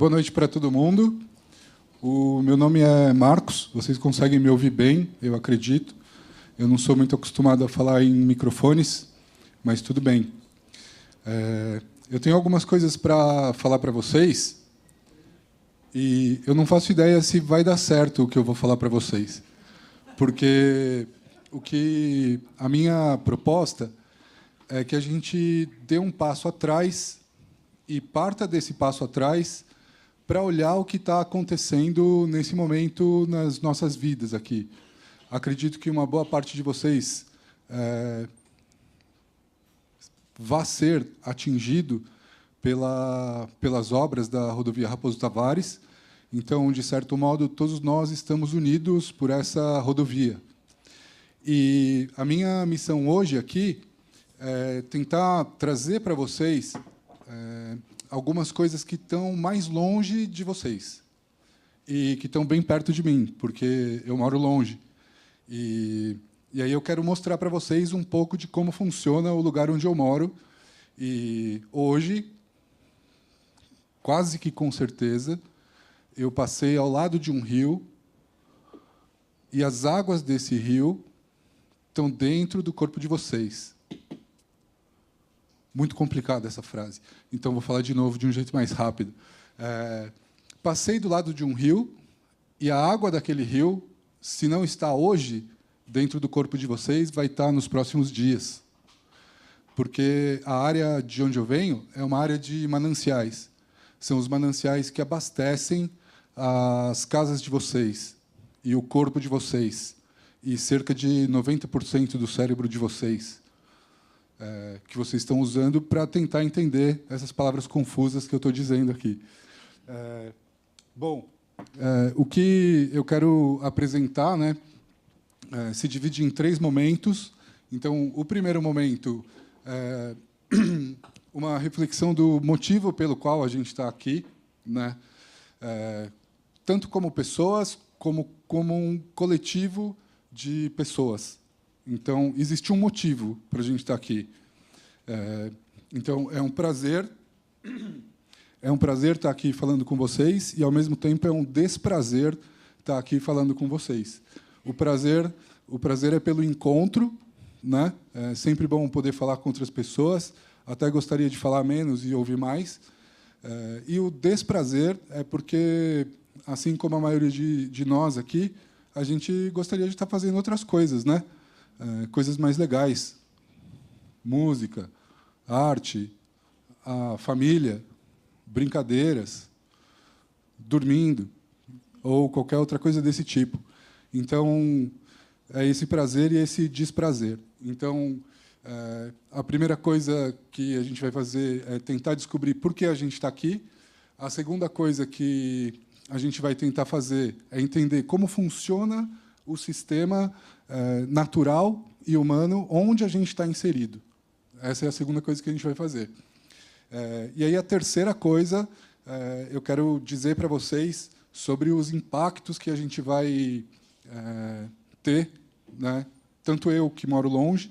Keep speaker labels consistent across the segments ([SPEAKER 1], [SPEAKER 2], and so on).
[SPEAKER 1] Boa noite para todo mundo. O meu nome é Marcos, vocês conseguem me ouvir bem, eu acredito. Eu não sou muito acostumado a falar em microfones, mas tudo bem. Eu tenho algumas coisas para falar para vocês e eu não faço ideia se vai dar certo o que eu vou falar para vocês, porque a minha proposta é que a gente dê um passo atrás e parta desse passo atrás para olhar o que está acontecendo nesse momento nas nossas vidas aqui. Acredito que uma boa parte de vocês vai ser atingido pelas obras da rodovia Raposo Tavares. Então, de certo modo, todos nós estamos unidos por essa rodovia. E a minha missão hoje aqui é tentar trazer para vocês algumas coisas que estão mais longe de vocês e que estão bem perto de mim, porque eu moro longe. E aí eu quero mostrar para vocês um pouco de como funciona o lugar onde eu moro. E hoje, quase que com certeza, eu passei ao lado de um rio e as águas desse rio estão dentro do corpo de vocês. Muito complicada essa frase, então vou falar de novo de um jeito mais rápido. Passei do lado de um rio e a água daquele rio, se não está hoje dentro do corpo de vocês, vai estar nos próximos dias. Porque a área de onde eu venho é uma área de mananciais. São os mananciais que abastecem as casas de vocês e o corpo de vocês e cerca de 90% do cérebro de vocês. Que vocês estão usando para tentar entender essas palavras confusas que eu estou dizendo aqui. O que eu quero apresentar, né, se divide em 3 momentos. Então, o primeiro momento é uma reflexão do motivo pelo qual a gente está aqui, né, tanto como pessoas, como um coletivo de pessoas. Então, existe um motivo para a gente estar aqui. Então, é um prazer estar aqui falando com vocês e, ao mesmo tempo, é um desprazer estar aqui falando com vocês. O prazer é pelo encontro, né? É sempre bom poder falar com outras pessoas. Até gostaria de falar menos e ouvir mais. E o desprazer é porque, assim como a maioria de nós aqui, a gente gostaria de estar fazendo outras coisas, né? Coisas mais legais, música, arte, a família, brincadeiras, dormindo, ou qualquer outra coisa desse tipo. Então, é esse prazer e esse desprazer. Então, a primeira coisa que a gente vai fazer é tentar descobrir por que a gente está aqui. A segunda coisa que a gente vai tentar fazer é entender como funciona o sistema natural e humano onde a gente está inserido. Essa é a segunda coisa que a gente vai fazer. E aí a terceira coisa, eu quero dizer para vocês sobre os impactos que a gente vai ter, né? Tanto eu, que moro longe,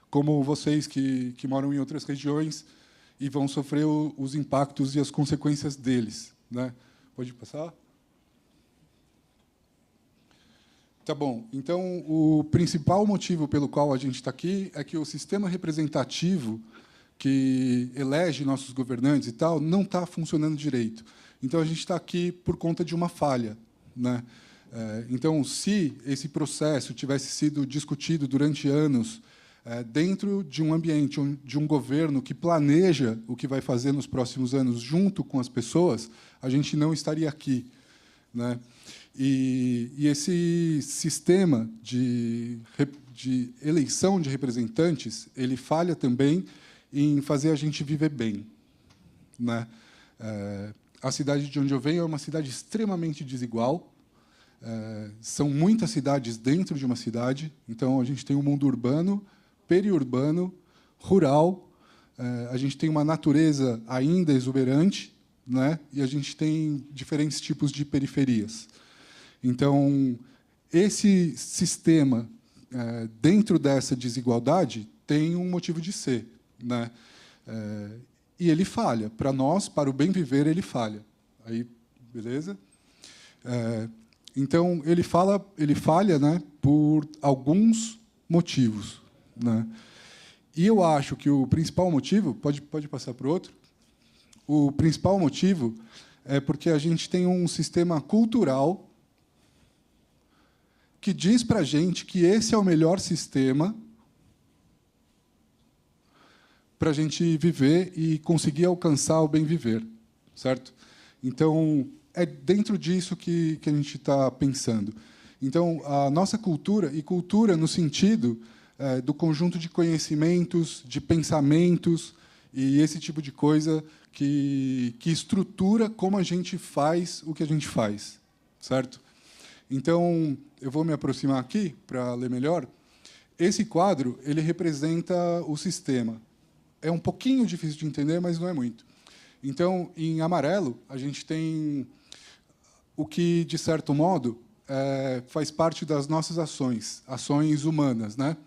[SPEAKER 1] como vocês que moram em outras regiões e vão sofrer os impactos e as consequências deles, né? Pode passar? Tá bom. Então, o principal motivo pelo qual a gente está aqui é que o sistema representativo que elege nossos governantes e tal não está funcionando direito. Então, a gente está aqui por conta de uma falha, né? Então, se esse processo tivesse sido discutido durante anos dentro de um ambiente, de um governo que planeja o que vai fazer nos próximos anos junto com as pessoas, a gente não estaria aqui, né? E esse sistema de eleição de representantes, ele falha também em fazer a gente viver bem, né? A cidade de onde eu venho é uma cidade extremamente desigual. São muitas cidades dentro de uma cidade. Então, a gente tem um mundo urbano, periurbano, rural. A gente tem uma natureza ainda exuberante, né? E a gente tem diferentes tipos de periferias. Então, esse sistema, dentro dessa desigualdade, tem um motivo de ser, né? E ele falha. Para nós, para o bem viver, ele falha. Aí beleza? Então, ele falha, né, por alguns motivos, né? E eu acho que o principal motivo, pode passar para o outro, o principal motivo é porque a gente tem um sistema cultural que diz para a gente que esse é o melhor sistema para a gente viver e conseguir alcançar o bem viver, certo? Então, é dentro disso que a gente está pensando. Então, a nossa cultura, e cultura no sentido do conjunto de conhecimentos, de pensamentos, e esse tipo de coisa que estrutura como a gente faz o que a gente faz, certo? Então, eu vou me aproximar aqui para ler melhor. Esse quadro ele representa o sistema. É um pouquinho difícil de entender, mas não é muito. Então, em amarelo, a gente tem o que, de certo modo, faz parte das nossas ações humanas, né?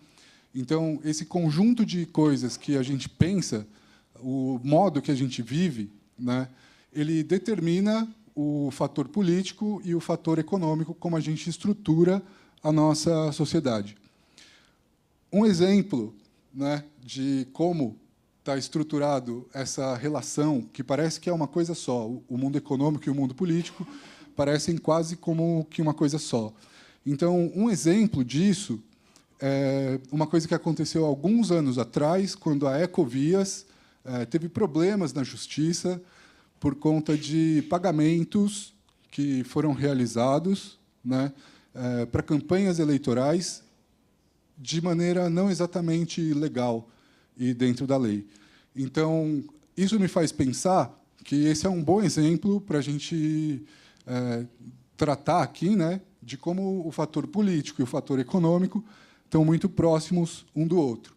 [SPEAKER 1] Então, esse conjunto de coisas que a gente pensa, o modo que a gente vive, né, ele determina o fator político e o fator econômico, como a gente estrutura a nossa sociedade. Um exemplo, né, de como está estruturado essa relação, que parece que é uma coisa só, o mundo econômico e o mundo político parecem quase como que uma coisa só. Então, um exemplo disso é uma coisa que aconteceu alguns anos atrás, quando a Ecovias teve problemas na justiça por conta de pagamentos que foram realizados, né, para campanhas eleitorais de maneira não exatamente legal e dentro da lei. Então, isso me faz pensar que esse é um bom exemplo para a gente tratar aqui, né, de como o fator político e o fator econômico estão muito próximos um do outro.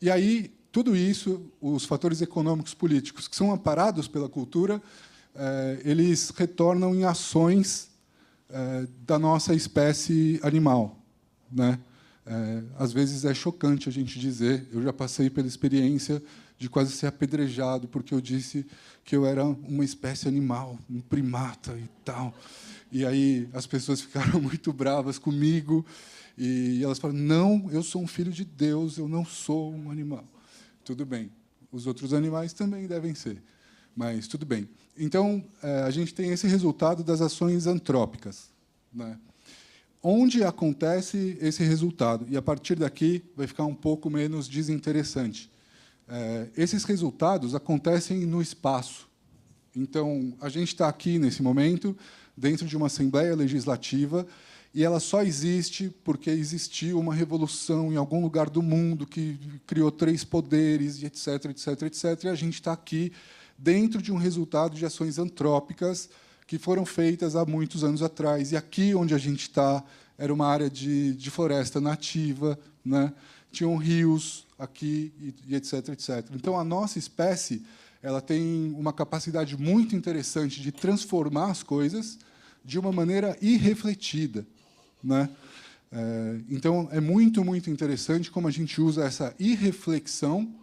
[SPEAKER 1] E aí, tudo isso, os fatores econômicos políticos que são amparados pela cultura, eles retornam em ações da nossa espécie animal, né? Às vezes é chocante a gente dizer, eu já passei pela experiência de quase ser apedrejado porque eu disse que eu era uma espécie animal, um primata e tal. E aí as pessoas ficaram muito bravas comigo e elas falaram: não, eu sou um filho de Deus, eu não sou um animal. Tudo bem, os outros animais também devem ser, mas tudo bem. Então, a gente tem esse resultado das ações antrópicas, né? Onde acontece esse resultado? E, a partir daqui, vai ficar um pouco menos desinteressante. Esses resultados acontecem no espaço. Então, a gente está aqui, nesse momento, dentro de uma Assembleia Legislativa, e ela só existe porque existiu uma revolução em algum lugar do mundo que criou 3 poderes, e etc., etc., etc., e a gente está aqui dentro de um resultado de ações antrópicas que foram feitas há muitos anos atrás. E aqui onde a gente está era uma área de floresta nativa, né? Tinham rios aqui, e etc., etc. Então, a nossa espécie ela tem uma capacidade muito interessante de transformar as coisas de uma maneira irrefletida, né? Então, é muito, muito interessante como a gente usa essa irreflexão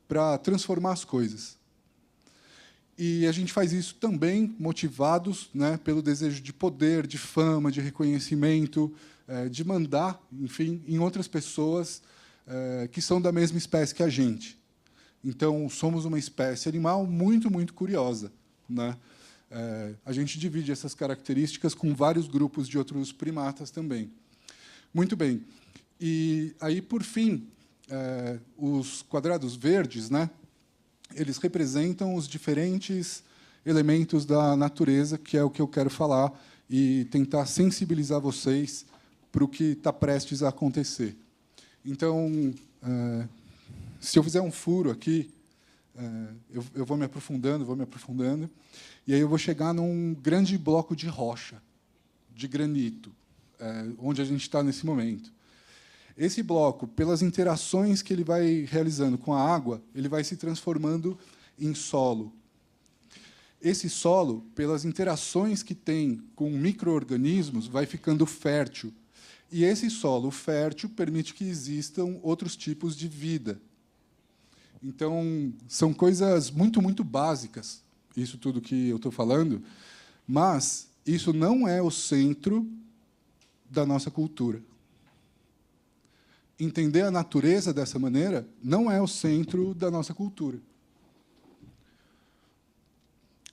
[SPEAKER 1] para transformar as coisas. E a gente faz isso também motivados, né, pelo desejo de poder, de fama, de reconhecimento, de mandar, enfim, em outras pessoas que são da mesma espécie que a gente. Então, somos uma espécie animal muito, muito curiosa, né? A gente divide essas características com vários grupos de outros primatas também. Muito bem. E aí, por fim, os quadrados verdes, né, eles representam os diferentes elementos da natureza, que é o que eu quero falar, e tentar sensibilizar vocês para o que está prestes a acontecer. Então, se eu fizer um furo aqui, eu vou me aprofundando, e aí eu vou chegar num grande bloco de rocha, de granito, onde a gente está nesse momento. Esse bloco, pelas interações que ele vai realizando com a água, ele vai se transformando em solo. Esse solo, pelas interações que tem com micro-organismos, vai ficando fértil. E esse solo fértil permite que existam outros tipos de vida. Então, são coisas muito, muito básicas. isso tudo que eu estou falando, mas isso não é o centro da nossa cultura. Entender a natureza dessa maneira não é o centro da nossa cultura.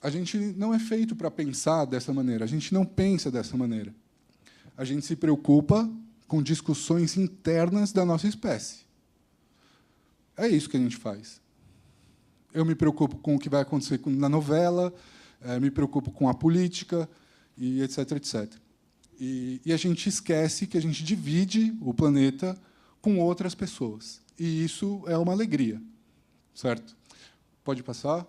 [SPEAKER 1] A gente não é feito para pensar dessa maneira, a gente não pensa dessa maneira. A gente se preocupa com discussões internas da nossa espécie. É isso que a gente faz. Eu me preocupo com o que vai acontecer na novela, me preocupo com a política, e etc., etc. E a gente esquece que a gente divide o planeta com outras pessoas. E isso é uma alegria, certo? Pode passar?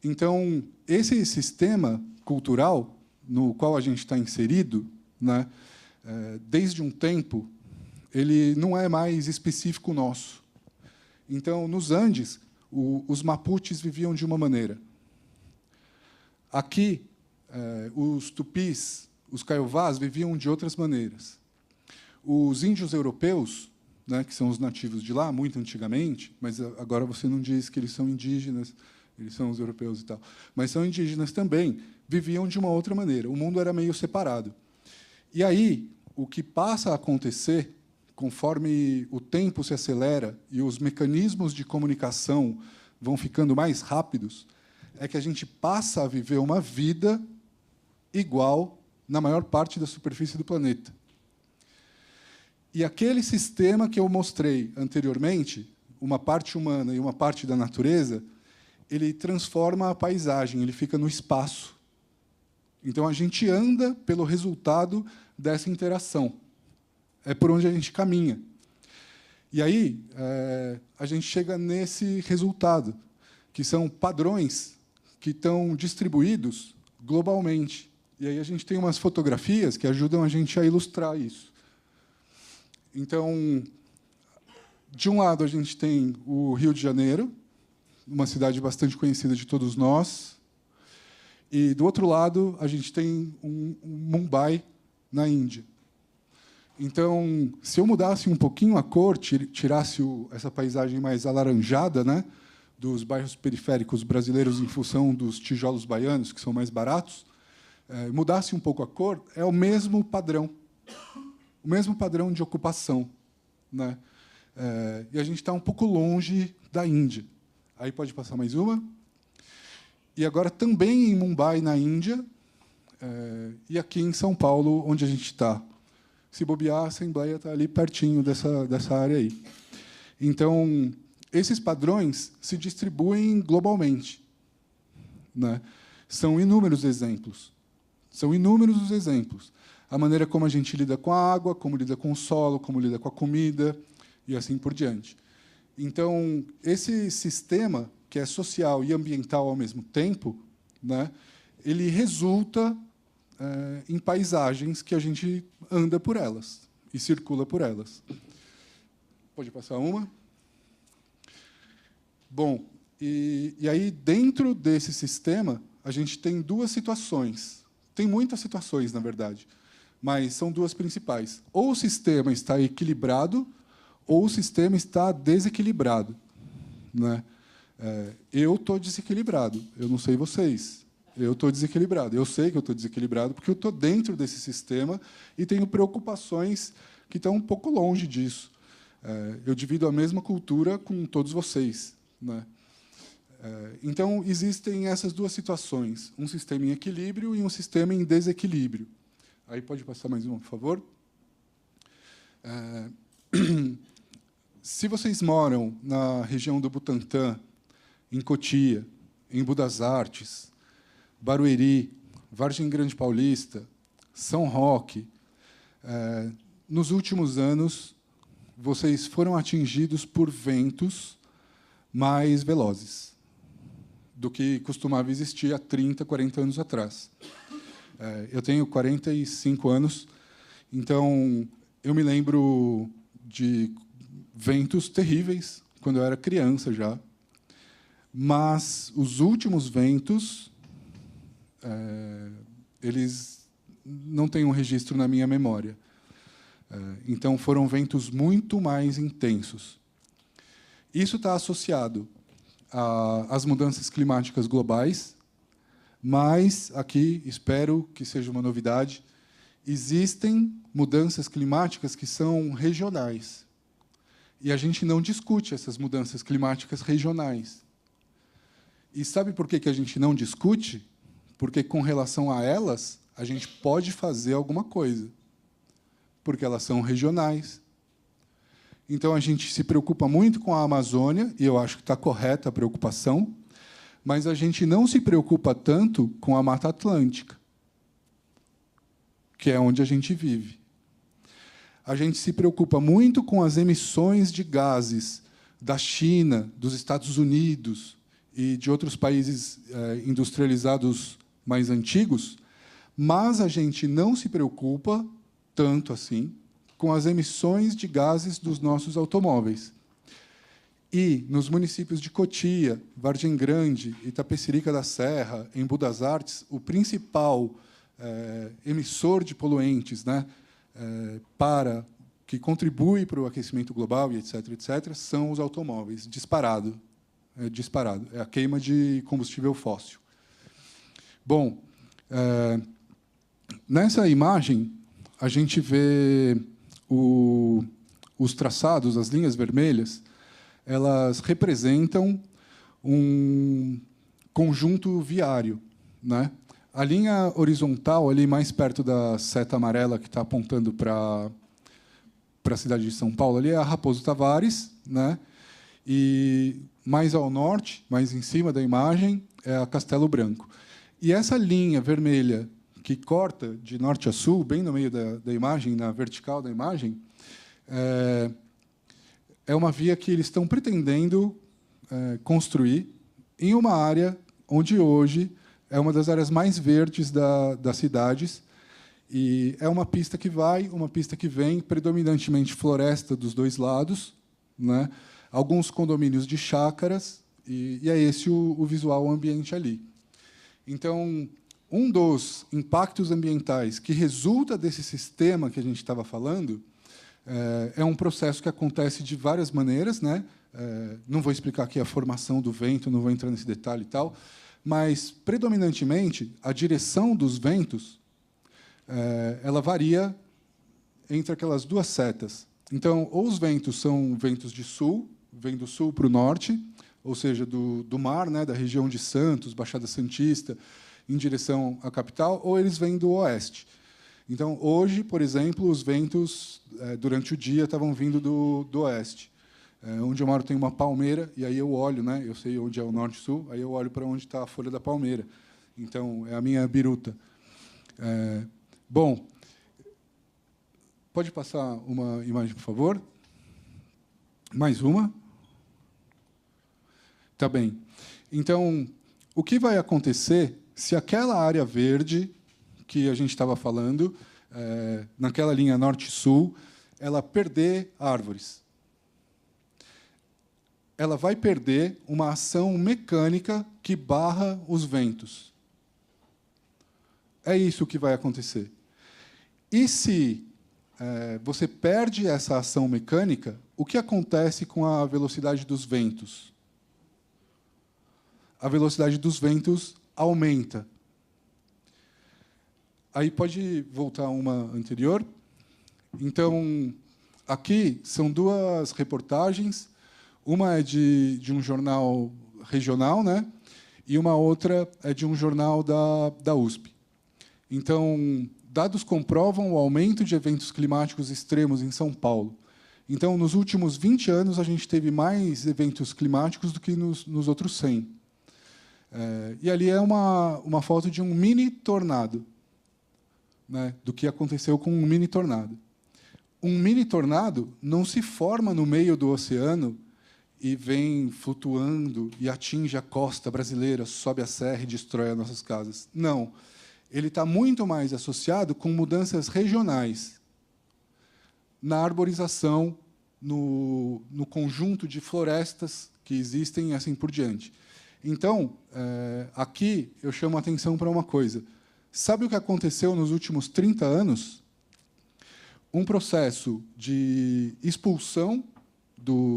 [SPEAKER 1] Então, esse sistema cultural no qual a gente está inserido, né, desde um tempo, ele não é mais específico nosso. Então, nos Andes, os Mapuches viviam de uma maneira. Aqui, os Tupis, os Caiovás, viviam de outras maneiras. Os índios europeus, né, que são os nativos de lá, muito antigamente, mas agora você não diz que eles são indígenas, eles são os europeus e tal, mas são indígenas também, viviam de uma outra maneira. O mundo era meio separado. E aí, o que passa a acontecer, conforme o tempo se acelera e os mecanismos de comunicação vão ficando mais rápidos, é que a gente passa a viver uma vida igual na maior parte da superfície do planeta. E aquele sistema que eu mostrei anteriormente, uma parte humana e uma parte da natureza, ele transforma a paisagem, ele fica no espaço. Então, a gente anda pelo resultado dessa interação. É por onde a gente caminha. E aí, a gente chega nesse resultado, que são padrões que estão distribuídos globalmente. E aí a gente tem umas fotografias que ajudam a gente a ilustrar isso. Então, de um lado, a gente tem o Rio de Janeiro, uma cidade bastante conhecida de todos nós, e, do outro lado, a gente tem um Mumbai, na Índia. Então, se eu mudasse um pouquinho a cor, tirasse essa paisagem mais alaranjada, né, dos bairros periféricos brasileiros em função dos tijolos baianos, que são mais baratos, mudasse um pouco a cor, é o mesmo padrão de ocupação, né? E a gente está um pouco longe da Índia. Aí pode passar mais uma. E agora também em Mumbai, na Índia, e aqui em São Paulo, onde a gente está. Se bobear, a Assembleia está ali pertinho dessa área aí. Então, esses padrões se distribuem globalmente, né? São inúmeros exemplos. São inúmeros os exemplos. A maneira como a gente lida com a água, como lida com o solo, como lida com a comida, e assim por diante. Então, esse sistema, que é social e ambiental ao mesmo tempo, né, ele resulta em paisagens que a gente anda por elas e circula por elas. Pode passar uma? Bom, e aí, dentro desse sistema, a gente tem duas situações. Tem muitas situações, na verdade, mas são duas principais. Ou o sistema está equilibrado, ou o sistema está desequilibrado, né? Eu estou desequilibrado, eu não sei vocês. Eu estou desequilibrado. Eu sei que eu estou desequilibrado porque eu estou dentro desse sistema e tenho preocupações que estão um pouco longe disso. Eu divido a mesma cultura com todos vocês, né? Então, existem essas duas situações, um sistema em equilíbrio e um sistema em desequilíbrio. Aí pode passar mais uma, por favor? Se vocês moram na região do Butantã, em Cotia, em Budas Artes, Barueri, Vargem Grande Paulista, São Roque, nos últimos anos, vocês foram atingidos por ventos mais velozes do que costumava existir há 30, 40 anos atrás. Eu tenho 45 anos, então eu me lembro de ventos terríveis quando eu era criança já, mas os últimos ventos, eles não têm um registro na minha memória. Então, foram ventos muito mais intensos. Isso está associado as mudanças climáticas globais, mas aqui, espero que seja uma novidade, existem mudanças climáticas que são regionais. E a gente não discute essas mudanças climáticas regionais. E sabe por que a gente não discute? Porque, com relação a elas, a gente pode fazer alguma coisa, porque elas são regionais. Então, a gente se preocupa muito com a Amazônia, e eu acho que está correta a preocupação, mas a gente não se preocupa tanto com a Mata Atlântica, que é onde a gente vive. A gente se preocupa muito com as emissões de gases da China, dos Estados Unidos e de outros países industrializados mais antigos, mas a gente não se preocupa tanto assim com as emissões de gases dos nossos automóveis. E, nos municípios de Cotia, Vargem Grande, Itapecerica da Serra, Embu das Artes, o principal emissor de poluentes, né, que contribui para o aquecimento global, e etc., são os automóveis, disparado. É a queima de combustível fóssil. Bom, nessa imagem, a gente vê os traçados, as linhas vermelhas, elas representam um conjunto viário, né? A linha horizontal, ali mais perto da seta amarela que está apontando para a cidade de São Paulo, ali é a Raposo Tavares, né? E mais ao norte, mais em cima da imagem, é a Castelo Branco. E essa linha vermelha que corta de norte a sul, bem no meio da imagem, na vertical da imagem, é uma via que eles estão pretendendo construir em uma área onde hoje é uma das áreas mais verdes das cidades, e é uma pista que vai, uma pista que vem, predominantemente floresta dos dois lados, né? Alguns condomínios de chácaras, e é esse o visual ambiente ali. Então, um dos impactos ambientais que resulta desse sistema que a gente estava falando é um processo que acontece de várias maneiras, né? Não vou explicar aqui a formação do vento, não vou entrar nesse detalhe e tal, mas, predominantemente, a direção dos ventos ela varia entre aquelas duas setas. Então, ou os ventos são ventos de sul, vêm do sul para o norte, ou seja, do mar, né, da região de Santos, Baixada Santista, em direção à capital, ou eles vêm do oeste. Então, hoje, por exemplo, os ventos, durante o dia, estavam vindo do oeste. Onde eu moro tem uma palmeira, e aí eu olho, né, eu sei onde é o norte e sul, aí eu olho para onde está a folha da palmeira. Então, é a minha biruta. Bom, pode passar uma imagem, por favor? Mais uma? Tá bem. Então, o que vai acontecer se aquela área verde que a gente estava falando, naquela linha norte-sul, ela perder árvores? Ela vai perder uma ação mecânica que barra os ventos. É isso que vai acontecer. E se você perde essa ação mecânica, o que acontece com a velocidade dos ventos? A velocidade dos ventos aumenta. Aí pode voltar uma anterior. Então, aqui são duas reportagens. Uma é de um jornal regional, né? E uma outra é de um jornal da USP. Então, dados comprovam o aumento de eventos climáticos extremos em São Paulo. Então, nos últimos 20 anos, a gente teve mais eventos climáticos do que nos outros 100. E ali é uma foto de um mini tornado, né, do que aconteceu com um mini tornado. Um mini tornado não se forma no meio do oceano e vem flutuando e atinge a costa brasileira, sobe a serra e destrói as nossas casas. Não. Ele está muito mais associado com mudanças regionais, na arborização, no conjunto de florestas que existem e assim por diante. Então, aqui eu chamo a atenção para uma coisa. Sabe o que aconteceu nos últimos 30 anos? Um processo de expulsão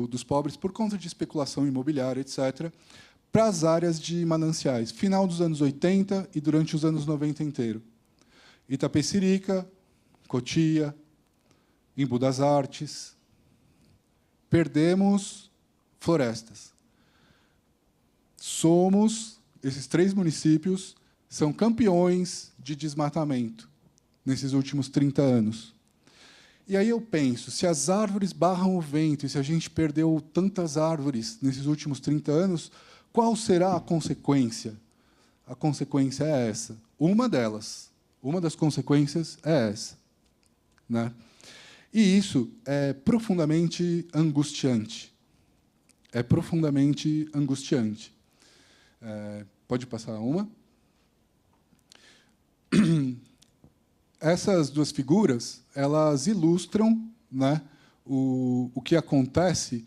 [SPEAKER 1] dos pobres por conta de especulação imobiliária, etc., para as áreas de mananciais, final dos anos 80 e durante os anos 90 inteiro. Itapecerica, Cotia, Embu das Artes. Perdemos florestas. Esses 3 municípios são campeões de desmatamento nesses últimos 30 anos. E aí eu penso, se as árvores barram o vento, e se a gente perdeu tantas árvores nesses últimos 30 anos, qual será a consequência? A consequência é essa. Uma das consequências é essa, né? E isso é profundamente angustiante. É profundamente angustiante. Pode passar uma? Essas 2 figuras, elas ilustram, né, o que acontece.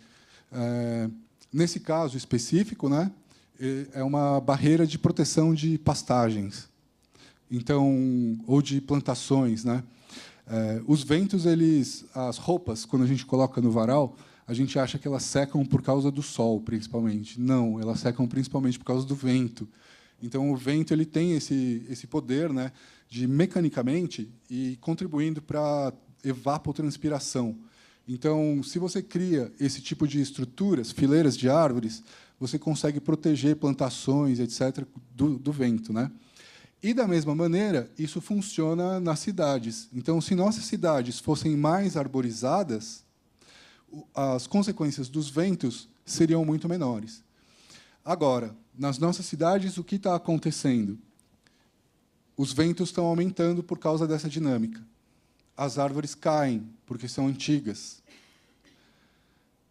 [SPEAKER 1] Nesse caso específico, né, é uma barreira de proteção de pastagens, então, ou de plantações, né? Os ventos, as roupas, quando a gente coloca no varal, a gente acha que elas secam por causa do sol, principalmente. Não, elas secam principalmente por causa do vento. Então, o vento ele tem esse poder, né, de, mecanicamente, ir contribuindo para a evapotranspiração. Então, se você cria esse tipo de estruturas, fileiras de árvores, você consegue proteger plantações, etc., do vento, né? E, da mesma maneira, isso funciona nas cidades. Então, se nossas cidades fossem mais arborizadas, as consequências dos ventos seriam muito menores. Agora, nas nossas cidades, o que está acontecendo? Os ventos estão aumentando por causa dessa dinâmica. As árvores caem, porque são antigas.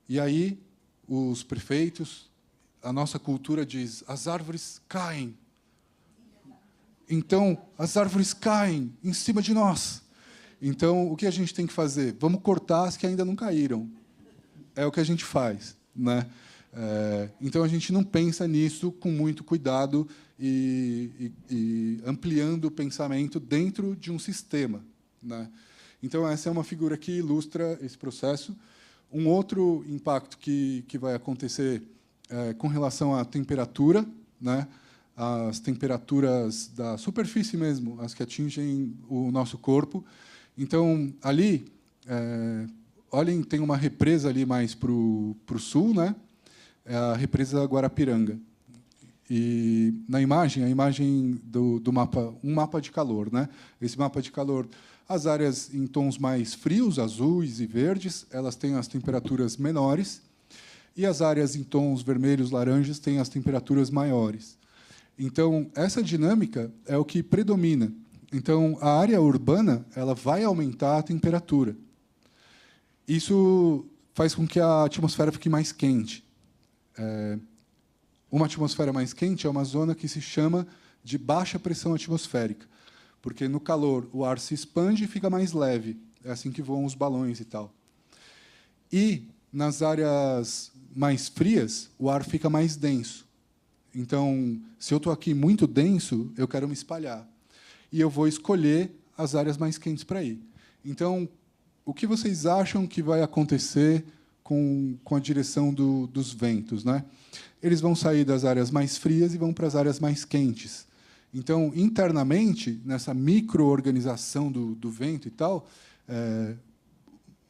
[SPEAKER 1] E aí, os prefeitos, a nossa cultura diz, as árvores caem. Então, as árvores caem em cima de nós. Então, o que a gente tem que fazer? Vamos cortar as que ainda não caíram. É o que a gente faz, né? Então, a gente não pensa nisso com muito cuidado e ampliando o pensamento dentro de um sistema, né? Então, essa é uma figura que ilustra esse processo. Um outro impacto que vai acontecer com relação à temperatura, né? As temperaturas da superfície mesmo, as que atingem o nosso corpo. Então, ali, olhem, tem uma represa ali mais para o sul, né? É a represa Guarapiranga. E na imagem, a imagem do mapa, um mapa de calor, né? Esse mapa de calor, as áreas em tons mais frios, azuis e verdes, elas têm as temperaturas menores, e as áreas em tons vermelhos, laranjas, têm as temperaturas maiores. Então, essa dinâmica é o que predomina. Então, a área urbana ela vai aumentar a temperatura. Isso faz com que a atmosfera fique mais quente. Uma atmosfera mais quente é uma zona que se chama de baixa pressão atmosférica, porque no calor o ar se expande e fica mais leve. É assim que voam os balões e tal. E nas áreas mais frias, o ar fica mais denso. Então, se eu estou aqui muito denso, eu quero me espalhar. E eu vou escolher as áreas mais quentes para ir. Então, o que vocês acham que vai acontecer com a direção dos ventos, né? Eles vão sair das áreas mais frias e vão para as áreas mais quentes. Então, internamente, nessa micro-organização do vento e tal,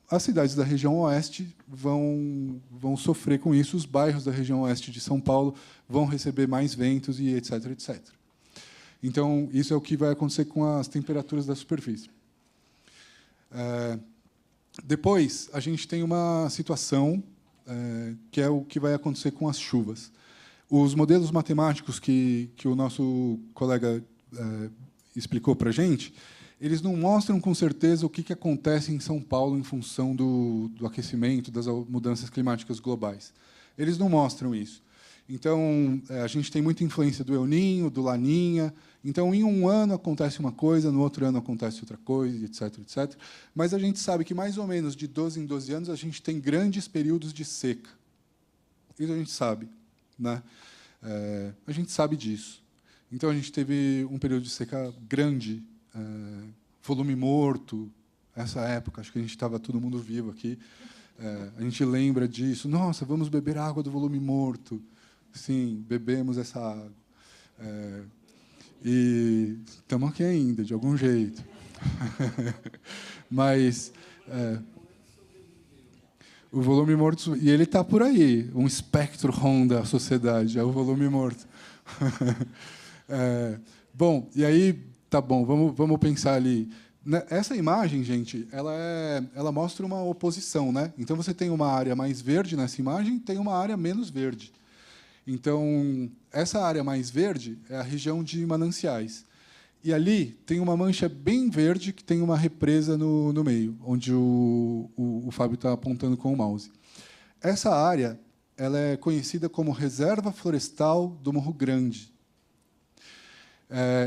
[SPEAKER 1] as cidades da região oeste vão sofrer com isso, os bairros da região oeste de São Paulo vão receber mais ventos e etc, etc. Então, isso é o que vai acontecer com as temperaturas da superfície. Depois, a gente tem uma situação que é o que vai acontecer com as chuvas. Os modelos matemáticos que o nosso colega explicou para a gente, eles não mostram com certeza o que acontece em São Paulo em função do aquecimento, das mudanças climáticas globais. Eles não mostram isso. Então, a gente tem muita influência do El Niño, do Laninha. Então, em um ano acontece uma coisa, no outro ano acontece outra coisa, etc, etc. Mas a gente sabe que, mais ou menos, de 12 em 12 anos, a gente tem grandes períodos de seca. Isso a gente sabe, né? A gente sabe disso. Então, a gente teve um período de seca grande, volume morto, essa época, acho que a gente estava todo mundo vivo aqui. A gente lembra disso. Nossa, vamos beber água do volume morto. Sim, bebemos essa água. E estamos aqui ainda, de algum jeito. Mas o volume morto, e ele está por aí, um espectro da sociedade, é o volume morto. Bom, e aí, tá bom, vamos pensar ali. Essa imagem, gente, ela mostra uma oposição, né? Então, você tem uma área mais verde nessa imagem, tem uma área menos verde. Então, essa área mais verde é a região de mananciais. E ali tem uma mancha bem verde que tem uma represa no meio, onde o Fábio está apontando com o mouse. Essa área ela é conhecida como Reserva Florestal do Morro Grande.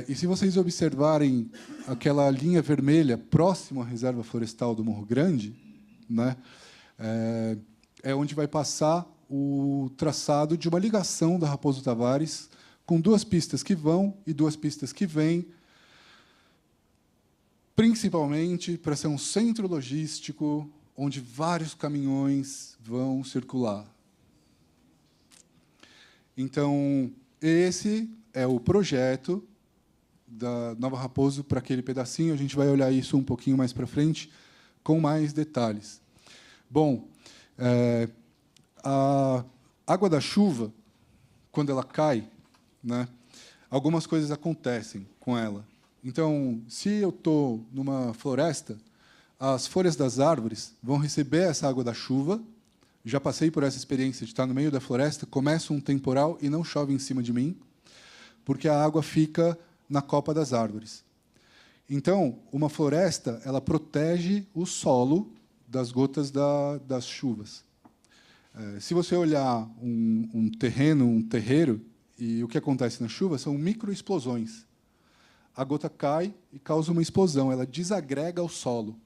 [SPEAKER 1] E se vocês observarem aquela linha vermelha próxima à Reserva Florestal do Morro Grande, né, é onde vai passar o traçado de uma ligação da Raposo Tavares com 2 pistas que vão e 2 pistas que vêm, principalmente para ser um centro logístico onde vários caminhões vão circular. Então, esse é o projeto da Nova Raposo para aquele pedacinho. A gente vai olhar isso um pouquinho mais para frente, com mais detalhes. Bom, a água da chuva, quando ela cai, né, algumas coisas acontecem com ela. Então, se eu estou numa floresta, as folhas das árvores vão receber essa água da chuva. Já passei por essa experiência de estar no meio da floresta, começa um temporal e não chove em cima de mim, porque a água fica na copa das árvores. Então, uma floresta ela protege o solo das gotas das chuvas. Se você olhar um terreno, um terreiro, e o que acontece na chuva são microexplosões. A gota cai e causa uma explosão, ela desagrega o solo.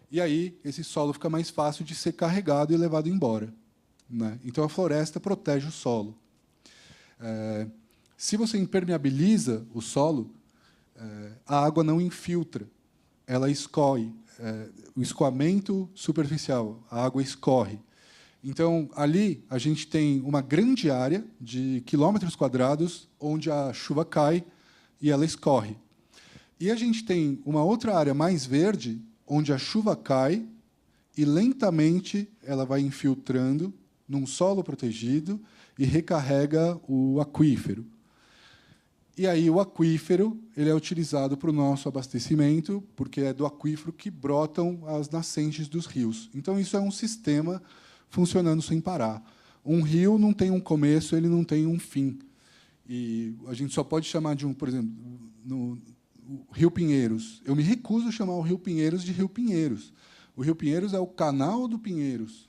[SPEAKER 1] E aí, esse solo fica mais fácil de ser carregado e levado embora, né? Então, a floresta protege o solo. Se você impermeabiliza o solo, a água não infiltra, ela escorre. O escoamento superficial, a água escorre. Então, ali, a gente tem uma grande área de quilômetros quadrados onde a chuva cai e ela escorre. E a gente tem uma outra área mais verde, onde a chuva cai e, lentamente, ela vai infiltrando num solo protegido e recarrega o aquífero. E aí, o aquífero ele é utilizado para o nosso abastecimento, porque é do aquífero que brotam as nascentes dos rios. Então, isso é um sistema funcionando sem parar. Um rio não tem um começo, ele não tem um fim. E a gente só pode chamar de por exemplo, no Rio Pinheiros. Eu me recuso a chamar o Rio Pinheiros de Rio Pinheiros. O Rio Pinheiros é o canal do Pinheiros,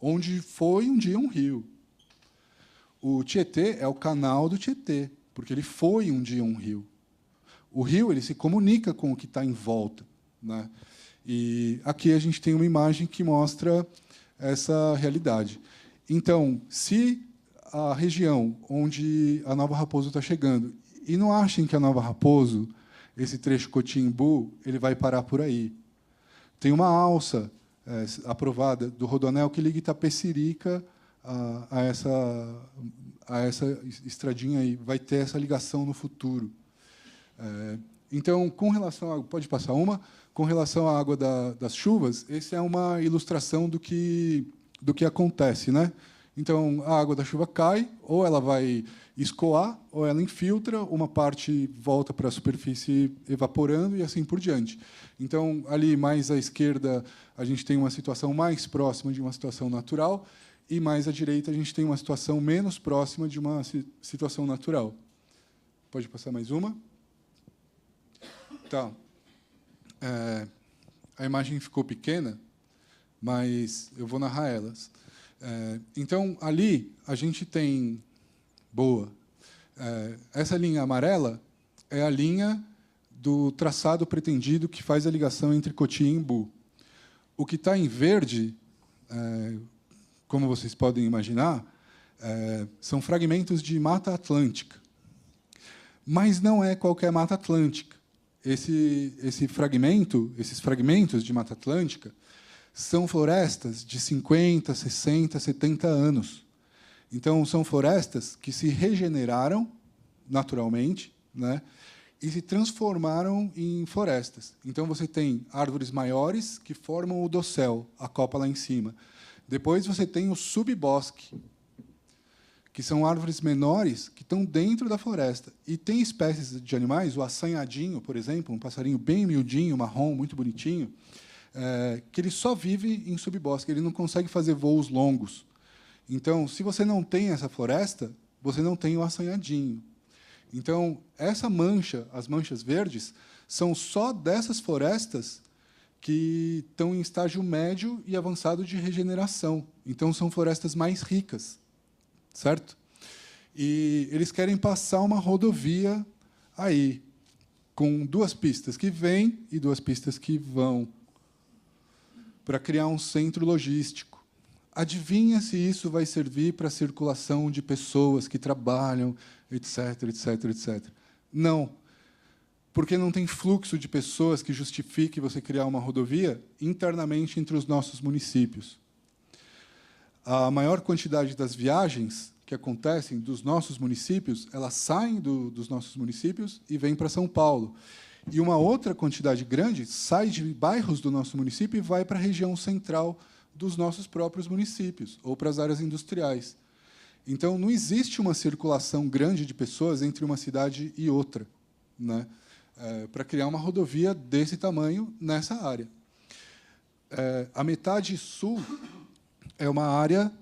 [SPEAKER 1] onde foi um dia um rio. O Tietê é o canal do Tietê, porque ele foi um dia um rio. O rio ele se comunica com o que está em volta, né? E aqui a gente tem uma imagem que mostra essa realidade. Então, se a região onde a Nova Raposo está chegando, e não achem que a Nova Raposo, esse trecho Cotimbu, ele vai parar por aí. Tem uma alça aprovada do Rodoanel que liga Itapecerica a essa estradinha aí. Vai ter essa ligação no futuro. Então, com relação a... Pode passar uma? Com relação à água das chuvas, essa é uma ilustração do que acontece, né? Então, a água da chuva cai, ou ela vai escoar, ou ela infiltra, uma parte volta para a superfície evaporando e assim por diante. Então, ali mais à esquerda, a gente tem uma situação mais próxima de uma situação natural, e mais à direita, a gente tem uma situação menos próxima de uma situação natural. Pode passar mais uma? Tá. A imagem ficou pequena, mas eu vou narrar elas. Então, ali, a gente tem... Boa. Essa linha amarela é a linha do traçado pretendido que faz a ligação entre Cotia e Embu. O que está em verde, como vocês podem imaginar, são fragmentos de Mata Atlântica. Mas não é qualquer Mata Atlântica. Esses fragmentos de Mata Atlântica são florestas de 50, 60, 70 anos. Então, são florestas que se regeneraram naturalmente, né, e se transformaram em florestas. Então, você tem árvores maiores que formam o dossel, a copa lá em cima. Depois, você tem o subbosque, que são árvores menores que estão dentro da floresta. E tem espécies de animais, o assanhadinho, por exemplo, um passarinho bem miudinho, marrom, muito bonitinho, que ele só vive em subbosque, ele não consegue fazer voos longos. Então, se você não tem essa floresta, você não tem o assanhadinho. Então, essa mancha, as manchas verdes, são só dessas florestas que estão em estágio médio e avançado de regeneração. Então, são florestas mais ricas, certo? E eles querem passar uma rodovia aí, com 2 pistas que vêm e 2 pistas que vão, para criar um centro logístico. Adivinha se isso vai servir para a circulação de pessoas que trabalham, etc., etc., etc. Não, porque não tem fluxo de pessoas que justifique você criar uma rodovia internamente entre os nossos municípios. A maior quantidade das viagens que acontecem dos nossos municípios, elas saem dos nossos municípios e vêm para São Paulo. E uma outra quantidade grande sai de bairros do nosso município e vai para a região central dos nossos próprios municípios, ou para as áreas industriais. Então, não existe uma circulação grande de pessoas entre uma cidade e outra, né, para criar uma rodovia desse tamanho nessa área. A metade sul é uma área,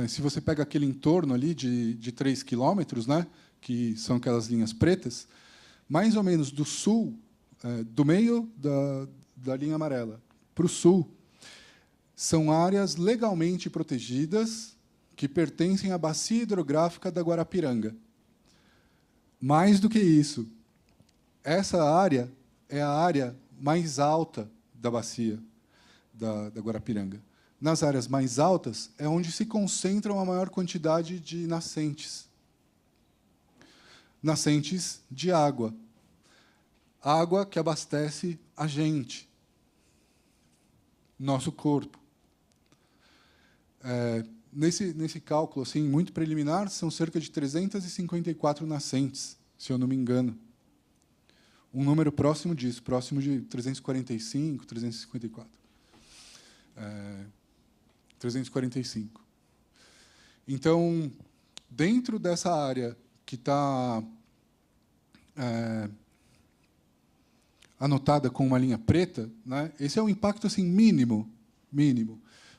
[SPEAKER 1] se você pega aquele entorno ali de 3 quilômetros, né, que são aquelas linhas pretas, mais ou menos do sul, do meio da linha amarela para o sul, são áreas legalmente protegidas que pertencem à bacia hidrográfica da Guarapiranga. Mais do que isso, essa área é a área mais alta da bacia da Guarapiranga. Nas áreas mais altas é onde se concentram a maior quantidade de nascentes. Nascentes de água. Água que abastece a gente, nosso corpo. Nesse cálculo assim, muito preliminar, são cerca de 354 nascentes, se eu não me engano. Um número próximo disso, próximo de 345, 354. 345. Então, dentro dessa área que está anotada com uma linha preta, né, esse é um impacto assim, mínimo.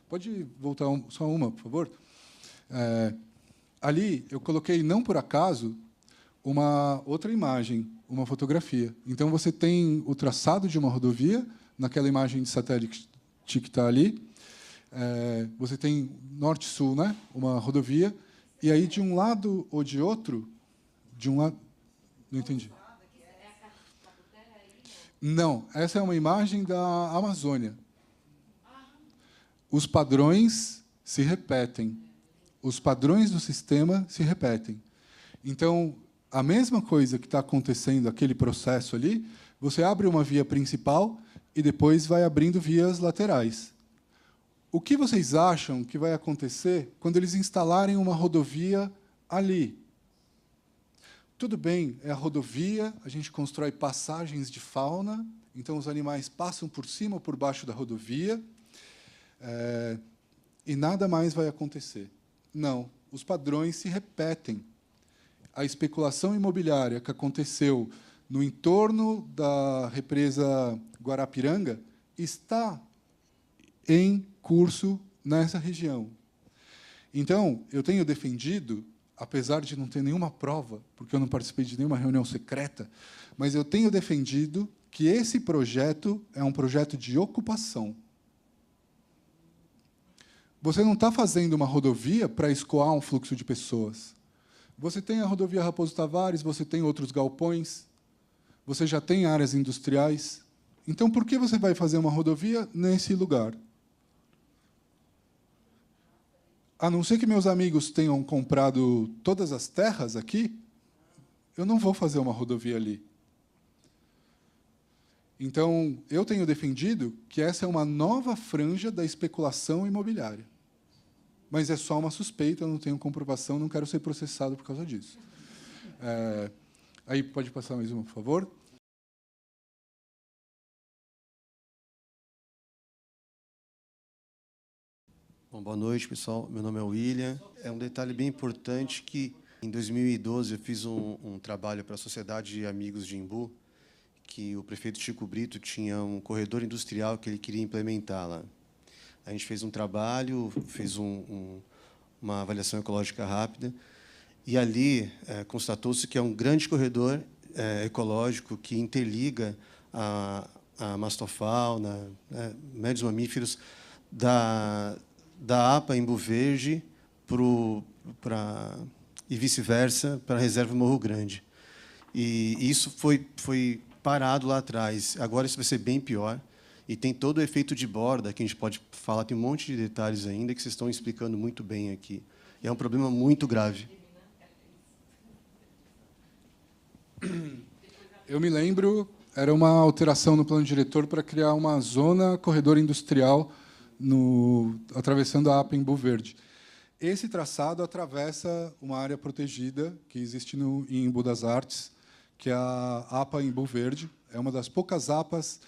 [SPEAKER 1] Pode voltar só uma, por favor? Ali, eu coloquei, não por acaso, uma outra imagem, uma fotografia. Então, você tem o traçado de uma rodovia, naquela imagem de satélite que está ali. Você tem norte-sul, né? Uma rodovia, e aí, de um lado ou de outro, de um lado... Não entendi. Não, essa é uma imagem da Amazônia. Os padrões se repetem. Os padrões do sistema se repetem. Então, a mesma coisa que está acontecendo, aquele processo ali, você abre uma via principal e depois vai abrindo vias laterais. O que vocês acham que vai acontecer quando eles instalarem uma rodovia ali? Tudo bem, é a rodovia, a gente constrói passagens de fauna, então os animais passam por cima ou por baixo da rodovia, e nada mais vai acontecer. Não, os padrões se repetem. A especulação imobiliária que aconteceu no entorno da represa Guarapiranga está em curso nessa região. Então, eu tenho defendido, apesar de não ter nenhuma prova, porque eu não participei de nenhuma reunião secreta, mas eu tenho defendido que esse projeto é um projeto de ocupação. Você não está fazendo uma rodovia para escoar um fluxo de pessoas. Você tem a rodovia Raposo Tavares, você tem outros galpões, você já tem áreas industriais. Então, por que você vai fazer uma rodovia nesse lugar? A não ser que meus amigos tenham comprado todas as terras aqui, eu não vou fazer uma rodovia ali. Então, eu tenho defendido que essa é uma nova franja da especulação imobiliária. Mas é só uma suspeita, eu não tenho comprovação, não quero ser processado por causa disso. Aí pode passar mais uma, por favor.
[SPEAKER 2] Bom, boa noite, pessoal. Meu nome é William. É um detalhe bem importante que, em 2012, eu fiz um trabalho para a Sociedade de Amigos de Embu, que o prefeito Chico Brito tinha um corredor industrial que ele queria implementar lá. A gente fez um trabalho, fez uma avaliação ecológica rápida, e ali constatou-se que é um grande corredor ecológico que interliga a mastofauna, médios mamíferos, da APA Embu Verde e vice-versa para a reserva Morro Grande. E isso foi parado lá atrás. Agora isso vai ser bem pior. E tem todo o efeito de borda, que a gente pode falar, tem um monte de detalhes ainda que vocês estão explicando muito bem aqui. E é um problema muito grave.
[SPEAKER 1] Eu me lembro, era uma alteração no plano diretor para criar uma zona corredor industrial atravessando a APA Embu Verde. Esse traçado atravessa uma área protegida que existe em Embu das Artes, que é a APA Embu Verde. É uma das poucas APAs.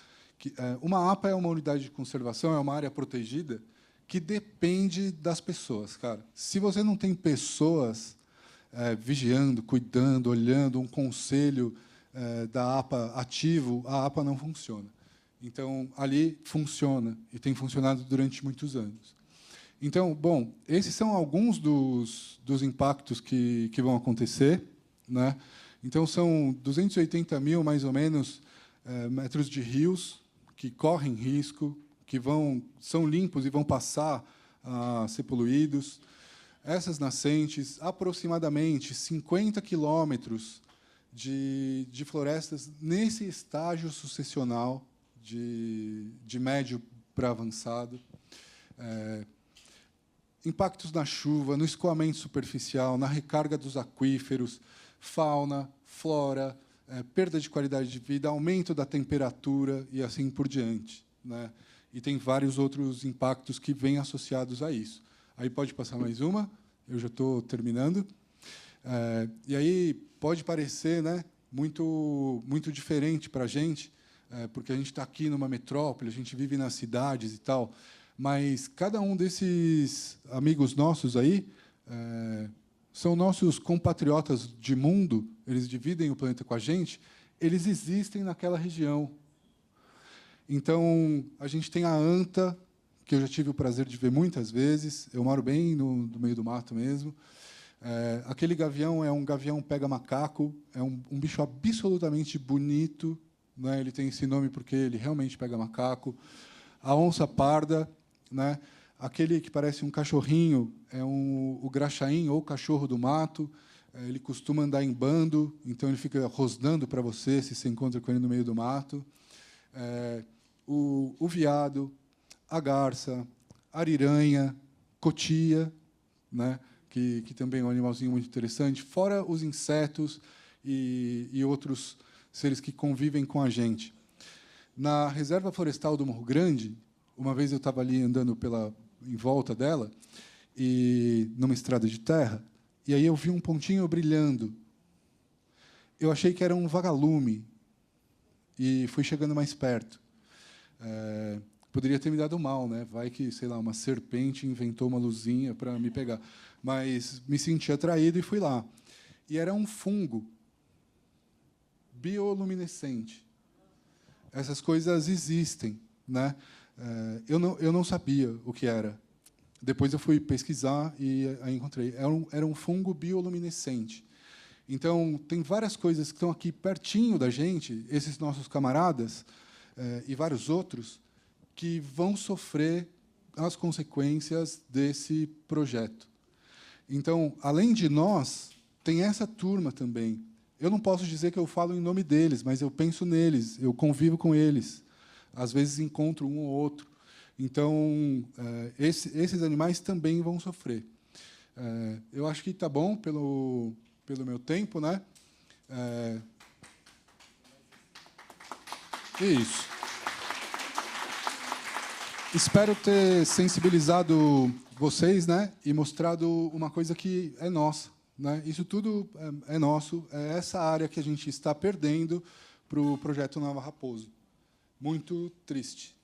[SPEAKER 1] Uma APA é uma unidade de conservação, é uma área protegida que depende das pessoas, cara. Se você não tem pessoas vigiando, cuidando, olhando, um conselho da APA ativo, a APA não funciona. Então, ali funciona, e tem funcionado durante muitos anos. Então, bom, esses são alguns dos impactos que vão acontecer, né? Então, são 280 mil, mais ou menos, metros de rios que correm risco, que são limpos e vão passar a ser poluídos. Essas nascentes, aproximadamente 50 quilômetros de florestas nesse estágio sucessional de médio para avançado. Impactos na chuva, no escoamento superficial, na recarga dos aquíferos, fauna, flora, perda de qualidade de vida, aumento da temperatura e assim por diante, né? E tem vários outros impactos que vêm associados a isso. Aí pode passar mais uma, eu já estou terminando. E aí pode parecer, né, muito diferente para a gente, porque a gente está aqui numa metrópole, a gente vive nas cidades e tal, mas cada um desses amigos nossos aí são nossos compatriotas de mundo, eles dividem o planeta com a gente, eles existem naquela região. Então, a gente tem a anta, que eu já tive o prazer de ver muitas vezes, eu moro bem no meio do mato mesmo. Aquele gavião é um gavião pega-macaco, é um bicho absolutamente bonito, né? Ele tem esse nome porque ele realmente pega macaco. A onça parda, né? Aquele que parece um cachorrinho é o graxaim, ou cachorro do mato. Ele costuma andar em bando, então ele fica rosnando para você se você encontra com ele no meio do mato. O veado, a garça, a ariranha, cotia, né? Que também é um animalzinho muito interessante, fora os insetos e outros seres que convivem com a gente. Na Reserva Florestal do Morro Grande, uma vez eu estava ali andando em volta dela, e numa estrada de terra, e aí eu vi um pontinho brilhando. Eu achei que era um vagalume, e fui chegando mais perto. Poderia ter me dado mal, né? Vai que, sei lá, uma serpente inventou uma luzinha para me pegar. Mas me senti atraído e fui lá. E era um fungo bioluminescente. Essas coisas existem, né? Eu não sabia o que era. Depois eu fui pesquisar e aí encontrei. Era um fungo bioluminescente. Então, tem várias coisas que estão aqui pertinho da gente, esses nossos camaradas e vários outros, que vão sofrer as consequências desse projeto. Então, além de nós, tem essa turma também. Eu não posso dizer que eu falo em nome deles, mas eu penso neles, eu convivo com eles. Às vezes encontro um ou outro. Então, esses animais também vão sofrer. Eu acho que está bom pelo meu tempo, né? Isso. Espero ter sensibilizado vocês, né, e mostrado uma coisa que é nossa, né? Isso tudo é nosso, é essa área que a gente está perdendo para o projeto Nova Raposo. Muito triste.